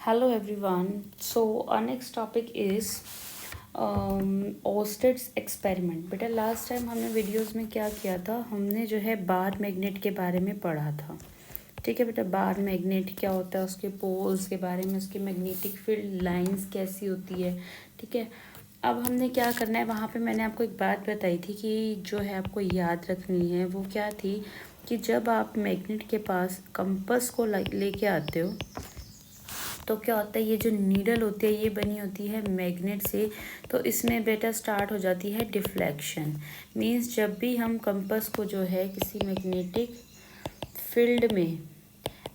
Hello everyone. So our next topic is Oersted's experiment. बेटा last time हमने videos में क्या किया था, हमने जो है बार मैग्नेट के बारे में पढ़ा था। ठीक है बेटा, बार मैग्नेट क्या होता है, उसके पोल्स के बारे में, उसकी मैग्नेटिक फील्ड लाइंस कैसी होती है। ठीक है, अब हमने क्या करना है, वहाँ पे मैंने आपको एक बात बताई थी कि जो है आपको याद रखनी है, वो क्या थी कि जब आप मैग्नेट के पास कंपास को लेके आते हो तो क्या होता है, ये जो नीडल होती है ये बनी होती है मैग्नेट से। तो इसमें बेटा स्टार्ट हो जाती है डिफ्लेक्शन। मींस जब भी हम कंपास को जो है किसी मैग्नेटिक फील्ड में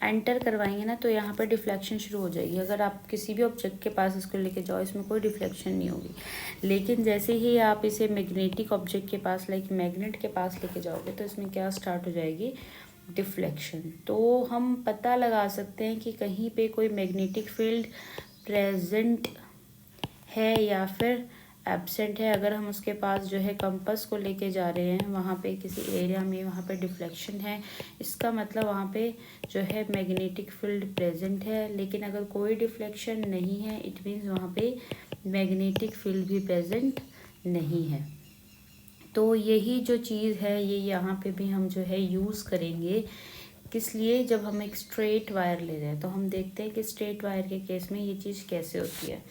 एंटर करवाएंगे ना, तो यहाँ पर डिफ्लेक्शन शुरू हो जाएगी। अगर आप किसी भी ऑब्जेक्ट के पास इसको लेके जाओ, इसमें कोई डिफ्लेक्शन नहीं होगी। लेकिन जैसे ही आप इसे मैग्नेटिक ऑब्जेक्ट के पास, लाइक मैग्नेट के पास लेके जाओगे, तो इसमें क्या स्टार्ट हो जाएगी, डिफ्लेक्शन। तो हम पता लगा सकते हैं कि कहीं पे कोई मैग्नेटिक फील्ड प्रेजेंट है या फिर एब्सेंट है। अगर हम उसके पास जो है कंपास को लेके जा रहे हैं, वहाँ पे किसी एरिया में वहाँ पे डिफ्लेक्शन है, इसका मतलब वहाँ पे जो है मैग्नेटिक फील्ड प्रेजेंट है। लेकिन अगर कोई डिफ्लेक्शन नहीं है, इट मीन्स वहाँ पे मैग्नेटिक फील्ड भी प्रेजेंट नहीं है। तो यही जो चीज़ है ये यहाँ पे भी हम जो है यूज़ करेंगे। किस लिए, जब हम एक स्ट्रेट वायर ले रहे हैं तो हम देखते हैं कि स्ट्रेट वायर के केस में ये चीज़ कैसे होती है।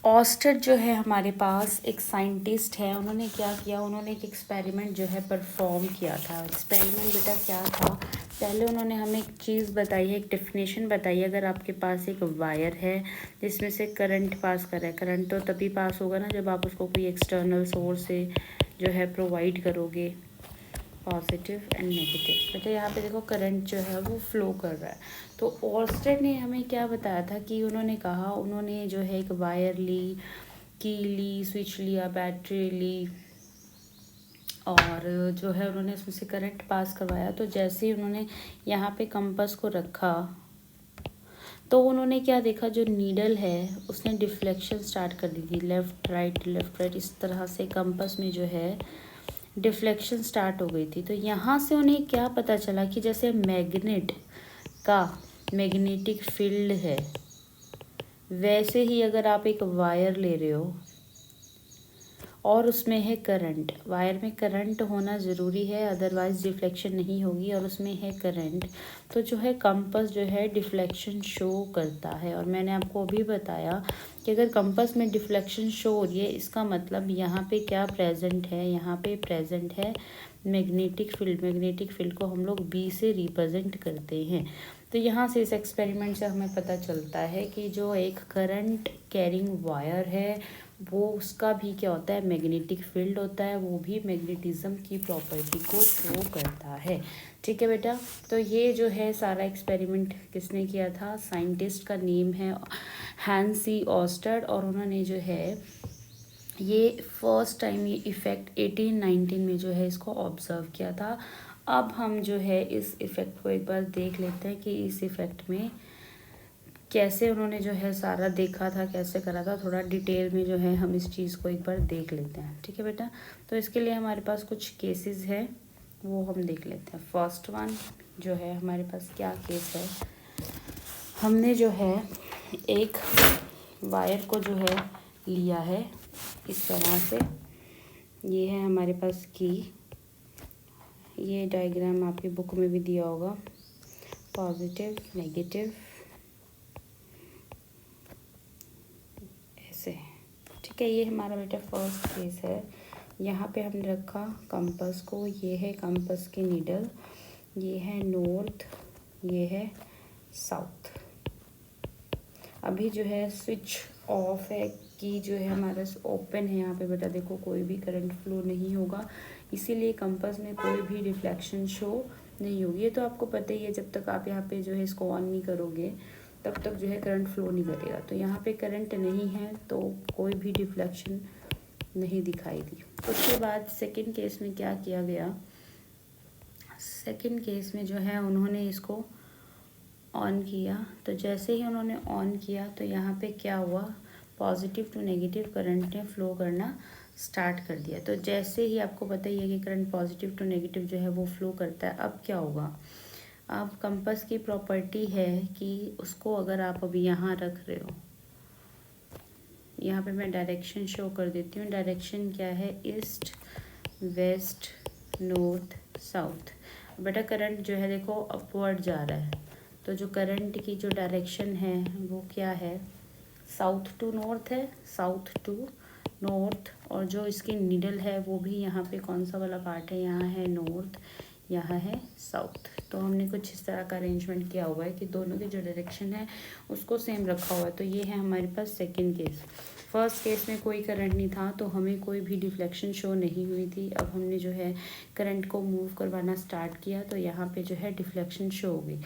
ऑस्टेड जो है हमारे पास एक साइंटिस्ट है, उन्होंने क्या किया, उन्होंने एक एक्सपेरिमेंट जो है परफॉर्म किया था। एक्सपेरिमेंट बेटा क्या था, पहले उन्होंने हमें एक चीज़ बताई है, एक डेफिनेशन बताई है। अगर आपके पास एक वायर है जिसमें से करंट पास कर रहा है, करंट तो तभी पास होगा ना जब आप उसको कोई एक्सटर्नल सोर्स से जो है प्रोवाइड करोगे, पॉजिटिव एंड नेगेटिव। बेटा यहाँ पे देखो करंट जो है वो फ्लो कर रहा है। तो ऑर्स्टेड ने हमें क्या बताया था कि उन्होंने कहा, उन्होंने जो है एक वायर ली, की ली, स्विच लिया, बैटरी ली, और जो है उन्होंने उसमें से करंट पास करवाया। तो जैसे ही उन्होंने यहाँ पे कंपास को रखा, तो उन्होंने क्या देखा, जो नीडल है उसने डिफ्लेक्शन स्टार्ट कर दी थी, लेफ़्ट राइट, इस तरह से कंपास में जो है डिफ्लेक्शन स्टार्ट हो गई थी। तो यहाँ से उन्हें क्या पता चला कि जैसे मैग्नेट का मैग्नेटिक फील्ड है, वैसे ही अगर आप एक वायर ले रहे हो और उसमें है करंट, वायर में करंट होना ज़रूरी है, अदरवाइज़ डिफ्लेक्शन नहीं होगी, और उसमें है करंट, तो जो है कंपास जो है डिफ्लेक्शन शो करता है। और मैंने आपको अभी बताया कि अगर कंपास में डिफ्लेक्शन शो हो रही है, इसका मतलब यहाँ पे क्या प्रेजेंट है, यहाँ पे प्रेजेंट है मैग्नेटिक फील्ड। मैग्नेटिक फील्ड को हम लोग बी से रिप्रेजेंट करते हैं। तो यहाँ से इस एक्सपेरिमेंट से हमें पता चलता है कि जो एक करंट कैरिंग वायर है, वो उसका भी क्या होता है, मैग्नेटिक फील्ड होता है, वो भी मैग्नेटिज्म की प्रॉपर्टी को शो करता है। ठीक है बेटा, तो ये जो है सारा एक्सपेरिमेंट किसने किया था, साइंटिस्ट का नेम है हैंस सी ऑस्टेड, और उन्होंने जो है ये फर्स्ट टाइम ये इफ़ेक्ट 1819 में जो है इसको ऑब्ज़र्व किया था। अब हम जो है इस इफ़ेक्ट को एक बार देख लेते हैं कि इस इफ़ेक्ट में कैसे उन्होंने जो है सारा देखा था, कैसे करा था, थोड़ा डिटेल में जो है हम इस चीज़ को एक बार देख लेते हैं। ठीक है बेटा, तो इसके लिए हमारे पास कुछ केसेस है, वो हम देख लेते हैं। फर्स्ट वन जो है हमारे पास क्या केस है, हमने जो है एक वायर को जो है लिया है इस तरह से, ये है हमारे पास की, ये डायग्राम आपकी बुक में भी दिया होगा, पॉजिटिव नेगेटिव ऐसे। ठीक है, ये हमारा बेटा फर्स्ट केस है। यहाँ पे हमने रखा कंपास को, ये है कंपास की नीडल, ये है नॉर्थ, ये है साउथ। अभी जो है स्विच ऑफ है, की जो है हमारा ओपन है, यहाँ पे बेटा देखो कोई भी करंट फ्लो नहीं होगा, इसीलिए कंपास में कोई भी रिफ्लेक्शन शो नहीं होगी। ये तो आपको पता ही है, जब तक आप यहाँ पे जो है इसको ऑन नहीं करोगे तब तक जो है करंट फ्लो नहीं करेगा। तो यहाँ पे करंट नहीं है तो कोई भी डिफ्लेक्शन नहीं दिखाई दी। उसके बाद सेकंड केस में क्या किया गया, सेकंड केस में जो है उन्होंने इसको ऑन किया। तो जैसे ही उन्होंने ऑन किया तो यहाँ पे क्या हुआ, पॉजिटिव टू नेगेटिव करंट ने फ्लो करना स्टार्ट कर दिया। तो जैसे ही आपको पता ही है कि करंट पॉजिटिव टू नेगेटिव जो है वो फ्लो करता है, अब क्या होगा, अब कंपास की प्रॉपर्टी है कि उसको अगर आप अभी यहाँ रख रहे हो, यहाँ पे मैं डायरेक्शन शो कर देती हूँ। डायरेक्शन क्या है? East, west, north, south. बेटा करंट जो है देखो अपवर्ड जा रहा है, तो जो करंट की जो डायरेक्शन है वो क्या है? साउथ टू नॉर्थ है, साउथ टू नॉर्थ। और जो इसकी नीडल है वो भी यहाँ पे कौन सा वाला पार्ट है? यहाँ है नॉर्थ, यहाँ है साउथ। तो हमने कुछ इस तरह का अरेंजमेंट किया हुआ है कि दोनों की जो डायरेक्शन है उसको सेम रखा हुआ है। तो ये है हमारे पास सेकंड केस। फर्स्ट केस में कोई करंट नहीं था तो हमें कोई भी डिफ्लेक्शन शो नहीं हुई थी। अब हमने जो है करंट को मूव करवाना स्टार्ट किया तो यहाँ पे जो है डिफ्लेक्शन शो हो गई।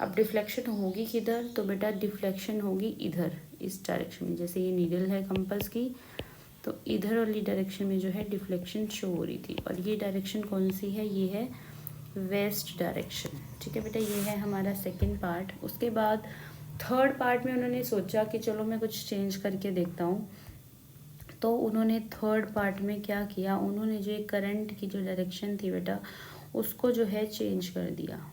अब डिफ्लेक्शन होगी किधर? तो बेटा डिफ्लेक्शन होगी इधर, इस डायरेक्शन में। जैसे ये नीडल है कंपास की, तो इधर वाली डायरेक्शन में जो है डिफ्लेक्शन शो हो रही थी। और ये डायरेक्शन कौन सी है? ये है वेस्ट डायरेक्शन। ठीक है बेटा, ये है हमारा सेकंड पार्ट। उसके बाद थर्ड पार्ट में उन्होंने सोचा कि चलो मैं कुछ चेंज करके देखता हूँ। तो उन्होंने थर्ड पार्ट में क्या किया? उन्होंने जो करंट की जो डायरेक्शन थी बेटा उसको जो है चेंज कर दिया।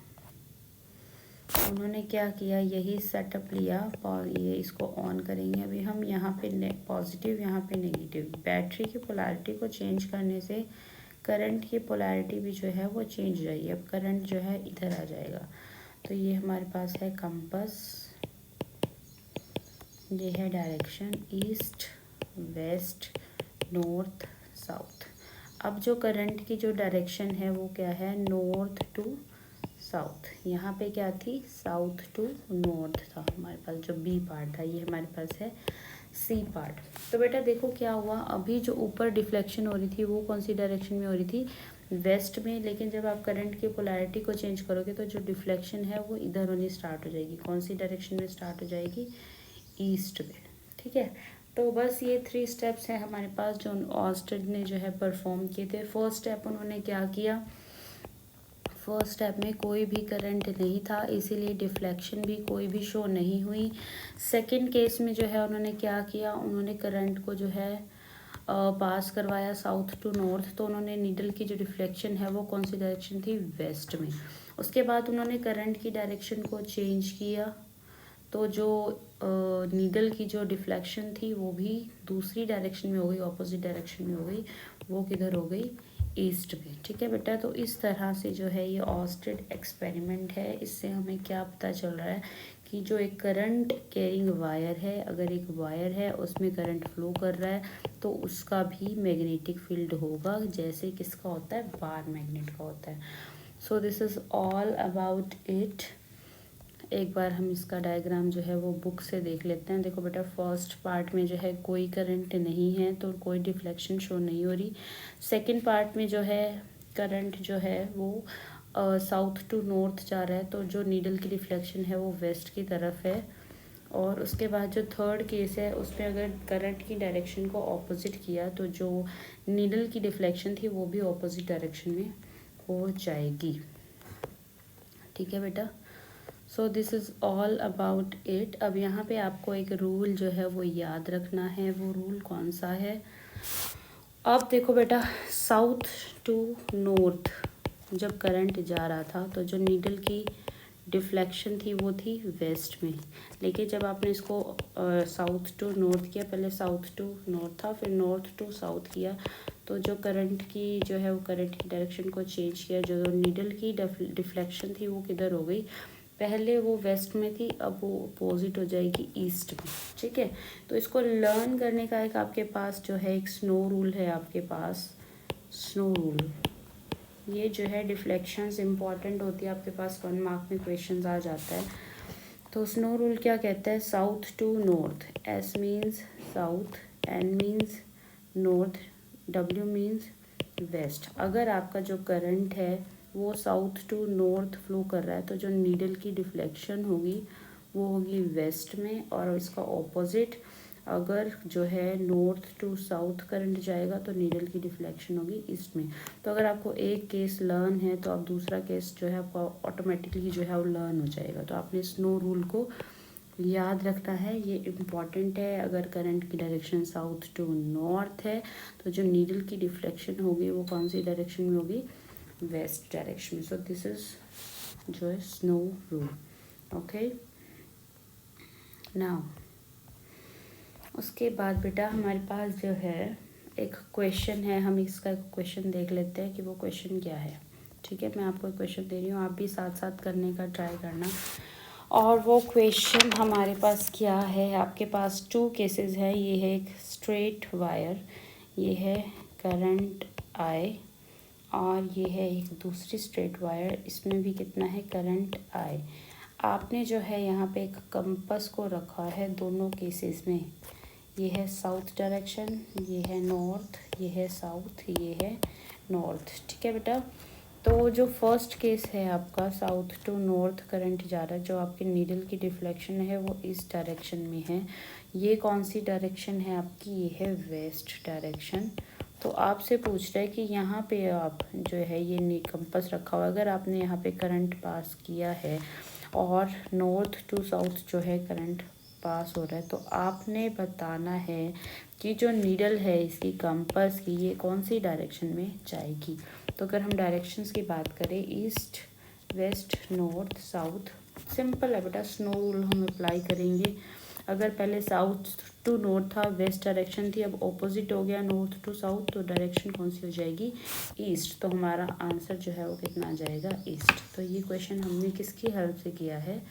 उन्होंने क्या किया? यही सेटअप लिया और ये इसको ऑन करेंगे अभी हम। यहाँ पे पॉजिटिव, यहाँ पे नेगेटिव। बैटरी की पोलैरिटी को चेंज करने से करंट की पोलैरिटी भी जो है वो चेंज हो जाएगी। अब करंट जो है इधर आ जाएगा। तो ये हमारे पास है कंपास, ये है direction east, west, north, south. अब जो करंट की जो डायरेक्शन है वो क्या है? North to south. यहाँ पे क्या थी? साउथ टू नॉर्थ था हमारे पास, जो बी पार्ट था। ये हमारे पास है सी पार्ट। तो बेटा देखो क्या हुआ, अभी जो ऊपर डिफ्लेक्शन हो रही थी वो कौन सी डायरेक्शन में हो रही थी? वेस्ट में। लेकिन जब आप करंट की पोलैरिटी को चेंज करोगे तो जो डिफ्लेक्शन है वो इधर होनी स्टार्ट हो जाएगी। कौन सी डायरेक्शन में स्टार्ट हो जाएगी? ईस्ट में। ठीक है, तो बस ये 3 स्टेप्स हैं हमारे पास जो ऑर्स्टेड ने जो है परफॉर्म किए थे। फर्स्ट स्टेप उन्होंने क्या किया? फर्स्ट स्टेप में कोई भी करंट नहीं था, इसीलिए डिफ्लेक्शन भी कोई भी शो नहीं हुई। सेकंड केस में जो है उन्होंने क्या किया? उन्होंने करंट को जो है पास करवाया साउथ टू नॉर्थ। तो उन्होंने नीडल की जो डिफ्लेक्शन है वो कौन सी डायरेक्शन थी? वेस्ट में। उसके बाद उन्होंने करंट की डायरेक्शन को चेंज किया, तो जो नीडल की जो डिफ्लेक्शन थी वो भी दूसरी डायरेक्शन में हो गई, ऑपोजिट डायरेक्शन में हो गई। वो किधर हो गई? ईस्ट में। ठीक है बेटा, तो इस तरह से जो है ये ऑर्स्टेड एक्सपेरिमेंट है। इससे हमें क्या पता चल रहा है कि जो एक करंट कैरिंग वायर है, अगर एक वायर है उसमें करंट फ्लो कर रहा है तो उसका भी मैग्नेटिक फील्ड होगा, जैसे किसका होता है? बार मैग्नेट का होता है। So this is all about it. एक बार हम इसका डायग्राम जो है वो बुक से देख लेते हैं। देखो बेटा, फर्स्ट पार्ट में जो है कोई करंट नहीं है तो कोई डिफ्लेक्शन शो नहीं हो रही। सेकंड पार्ट में जो है करंट जो है वो साउथ टू नॉर्थ जा रहा है, तो जो नीडल की डिफ्लेक्शन है वो वेस्ट की तरफ है। और उसके बाद जो थर्ड केस है उसमें अगर करंट की डायरेक्शन को ऑपोजिट किया तो जो नीडल की डिफ्लेक्शन थी वो भी ऑपोजिट डायरेक्शन में हो जाएगी। ठीक है बेटा, so this is all about it. अब यहाँ पे आपको एक रूल जो है वो याद रखना है। वो रूल कौन सा है? अब देखो बेटा, साउथ टू नॉर्थ जब करंट जा रहा था तो जो नीडल की डिफ्लेक्शन थी वो थी वेस्ट में। लेकिन जब आपने इसको साउथ टू नॉर्थ किया, पहले साउथ टू नॉर्थ था फिर नॉर्थ टू साउथ किया, तो जो करंट की जो है वो करंट की डायरेक्शन को चेंज किया। जो नीडल की डिफ्लेक्शन थी वो किधर हो गई? पहले वो वेस्ट में थी, अब वो अपोजिट हो जाएगी ईस्ट में। ठीक है, तो इसको लर्न करने का एक आपके पास जो है एक स्नो रूल है आपके पास। स्नो रूल, ये जो है डिफ्लेक्शंस इंपॉर्टेंट होती है आपके पास, 1 मार्क में क्वेश्चंस आ जाता है। तो स्नो रूल क्या कहता है? South to north, S means south, N means north, W means west. अगर आपका जो करंट है वो साउथ टू नॉर्थ फ्लो कर रहा है तो जो नीडल की डिफ्लेक्शन होगी वो होगी वेस्ट में, और इसका ऑपोजिट अगर जो है नॉर्थ टू साउथ करंट जाएगा तो नीडल की डिफ्लेक्शन होगी ईस्ट में। तो अगर आपको एक केस लर्न है तो आप दूसरा केस जो है आपको ऑटोमेटिकली जो है वो लर्न हो जाएगा। तो आपने स्नो रूल को याद रखना है, ये इम्पॉर्टेंट है। अगर करंट की डायरेक्शन साउथ टू नॉर्थ है तो जो नीडल की डिफ्लेक्शन होगी वो कौन सी डायरेक्शन में होगी? वेस्ट डायरेक्शन में। सो दिस इज जो है स्नो रूल। ओके, नाउ उसके बाद बेटा हमारे पास जो है एक क्वेश्चन है, हम इसका क्वेश्चन देख लेते हैं कि वो क्वेश्चन क्या है। ठीक है, मैं आपको क्वेश्चन दे रही हूँ, आप भी साथ साथ करने का ट्राई करना। और वो क्वेश्चन हमारे पास क्या है, आपके पास 2 केसेस है। ये है एक स्ट्रेट वायर, ये है करंट आई, और ये है एक दूसरी स्ट्रेट वायर, इसमें भी कितना है, करंट आई। आपने जो है यहाँ पे एक कंपास को रखा है दोनों केसेस में। ये है साउथ डायरेक्शन, ये है नॉर्थ, ये है साउथ, ये है नॉर्थ। ठीक है बेटा, तो जो फर्स्ट केस है आपका साउथ टू नॉर्थ करंट जा रहा है, जो आपके नीडल की डिफ्लेक्शन है वो इस डायरेक्शन में है। ये कौन सी डायरेक्शन है आपकी, ये है वेस्ट डायरेक्शन। तो आपसे पूछ रहा है कि यहाँ पे आप जो है ये कंपास रखा हुआ, अगर आपने यहाँ पे करंट पास किया है और नॉर्थ टू साउथ जो है करंट पास हो रहा है, तो आपने बताना है कि जो नीडल है इसकी कंपास की ये कौन सी डायरेक्शन में जाएगी। तो अगर हम डायरेक्शंस की बात करें, east, west, north, south, simple है बेटा, स्नो रूल हम अप्लाई करेंगे। अगर पहले साउथ टू नॉर्थ था, वेस्ट डायरेक्शन थी, अब ऑपोजिट हो गया नॉर्थ टू साउथ, तो डायरेक्शन कौन सी हो जाएगी, ईस्ट। तो हमारा आंसर जो है वो कितना आ जाएगा, ईस्ट। तो ये क्वेश्चन हमने किसकी हेल्प से किया है,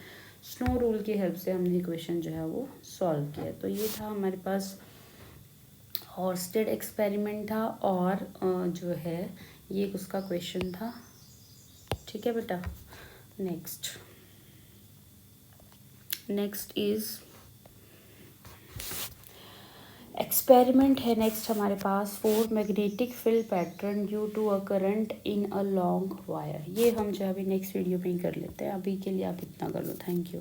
स्नो रूल की हेल्प से हमने क्वेश्चन जो है वो सॉल्व किया। तो ये था हमारे पास हॉर्स्टेड एक्सपेरिमेंट था, और जो है ये उसका क्वेश्चन था। ठीक है बेटा, नेक्स्ट इज एक्सपेरिमेंट है नेक्स्ट हमारे पास, 4 magnetic field pattern due to a current in a long wire. ये हम जो अभी नेक्स्ट वीडियो में ही कर लेते हैं, अभी के लिए आप इतना कर लो। Thank you.